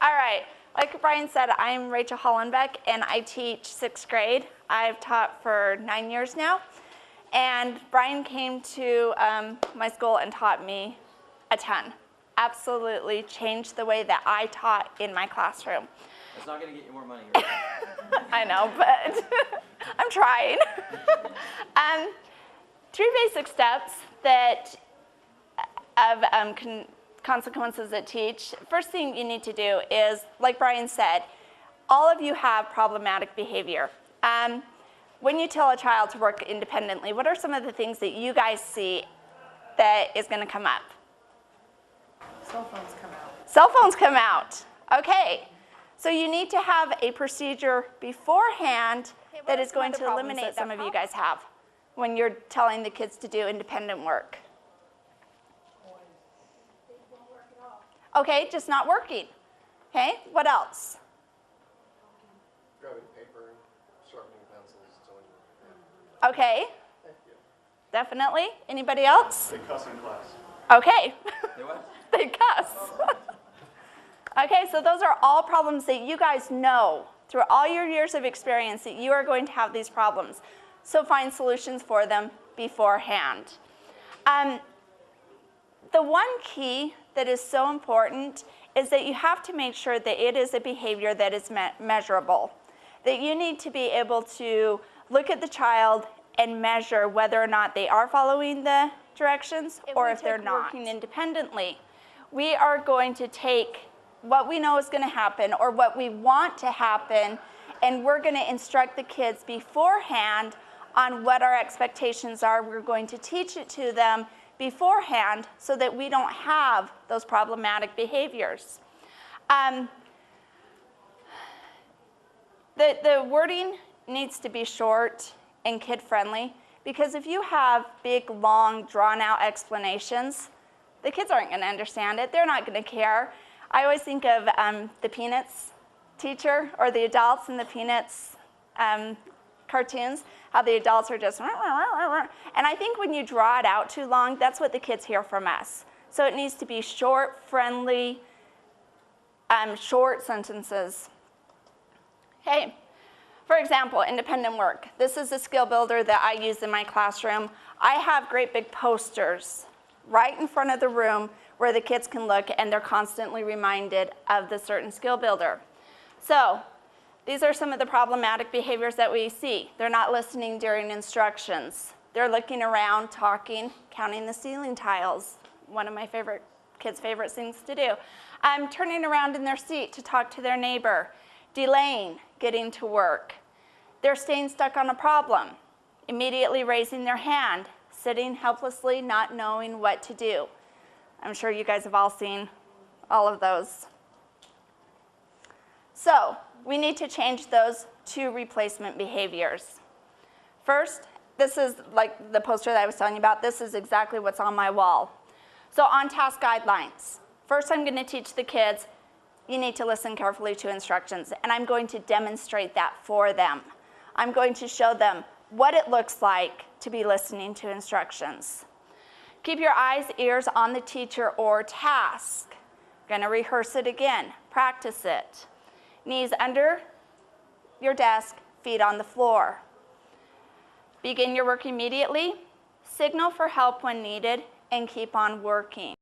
All right, like Brian said, I'm Rachel Hollenbeck, and I teach 6th grade. I've taught for 9 years now. And Brian came to my school and taught me a ton. Absolutely changed the way that I taught in my classroom. It's not going to get you more money, right? I know, but I'm trying. 3 basic steps that of consequences that teach. First thing you need to do is, like Brian said, all of you have problematic behavior. When you tell a child to work independently, what are some of the things that you guys see that is going to come up? Cell phones come out. Cell phones come out. Okay. So you need to have a procedure beforehand that is going to eliminate some of you guys have when you're telling the kids to do independent work. Okay, just not working. Okay, what else? Grabbing paper, sharpening pencils, Okay, definitely. Anybody else? They cuss in class. Okay. They what? They cuss. Okay, so those are all problems that you guys know through all your years of experience that you are going to have these problems. So find solutions for them beforehand. The one key that is so important is that you have to make sure that it is a behavior that is measurable. That you need to be able to look at the child and measure whether or not they are following the directions or if they're not. Working independently, we are going to take what we know is going to happen or what we want to happen, and we're going to instruct the kids beforehand on what our expectations are. We're going to teach it to them beforehand so that we don't have those problematic behaviors. The wording needs to be short and kid-friendly, because if you have big, long, drawn-out explanations, the kids aren't going to understand it. They're not going to care. I always think of the Peanuts teacher or the adults in the Peanuts cartoons, how the adults are just, and I think when you draw it out too long, that's what the kids hear from us. So it needs to be short, friendly, short sentences. Okay. For example, independent work. This is a skill builder that I use in my classroom. I have great big posters right in front of the room where the kids can look and they're constantly reminded of the certain skill builder. So these are some of the problematic behaviors that we see. They're not listening during instructions. They're looking around, talking, counting the ceiling tiles. One of my kids' favorite things to do. Turning around in their seat to talk to their neighbor. Delaying getting to work. They're staying stuck on a problem. Immediately raising their hand. Sitting helplessly, not knowing what to do. I'm sure you guys have all seen all of those. So we need to change those to replacement behaviors. First, this is like the poster that I was telling you about. This is exactly what's on my wall. So on-task guidelines. First, I'm going to teach the kids, you need to listen carefully to instructions, and I'm going to demonstrate that for them. I'm going to show them what it looks like to be listening to instructions. Keep your eyes, ears on the teacher or task. Going to rehearse it again, practice it. Knees under your desk, feet on the floor. Begin your work immediately, signal for help when needed, and keep on working.